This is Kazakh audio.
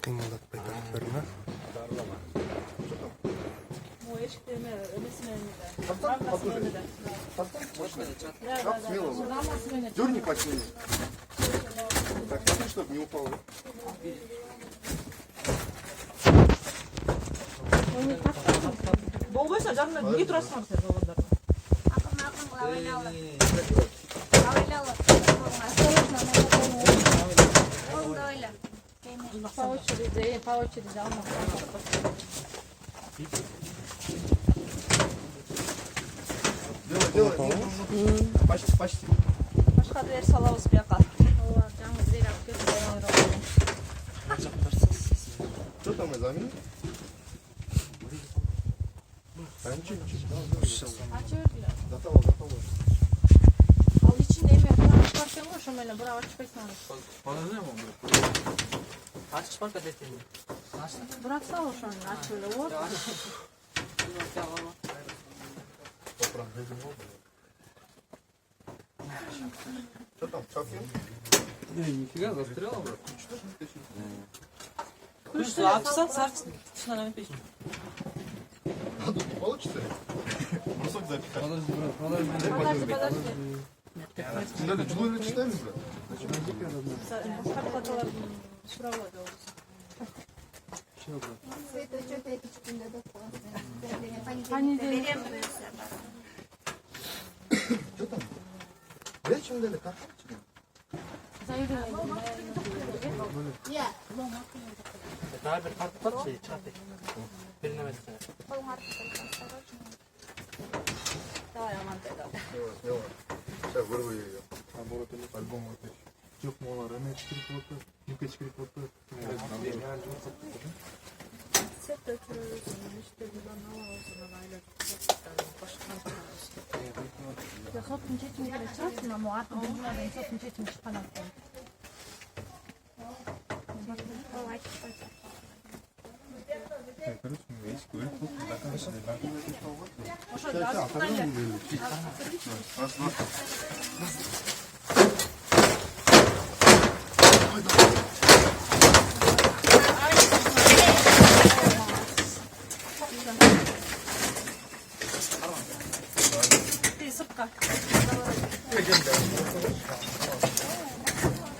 Қимылдатпай тұрып берме. Дерни посильнее. Так, смотри, чтобы не упало. болбойса жанына неге тұрасыңдар сен балалар? Ақын ойнауы. По очереди алма. Делай. Почти. Башқа дверь салабыз bu жаққа. Жаңы дверь алып келіп Что там экзамен? Готово. Ал içinde еме açып барсаң ғой, шамайла бірақ açып қойсаң. Положи ему. Açış bak adetini. Бірақ сал ошоны açып эле вот. Что там, совсем? Нифига, застряла, брат. Күшті атса сарсын. Шынан песня. А тут не получится? Брусок запихать. Подожди, брат, подожди. Подожди. Надо джулы читаем, брат? Башқа платалар сұралады ол. Все, брат. Что там? Зачем дали карточки? Daha bir kat şey çıkarttık. Birine mesela. Давай, Амантайда. Смело. Сейчас вырву ее. Альбом вытащу. Жоқ, молар, ана 4 квоты, юка 4 квоты. Соттың шетіне келе шығасың, ама атын бұлмадан соттың шетіне шыққан аттан. Ошо жазып қайда? Раз, два.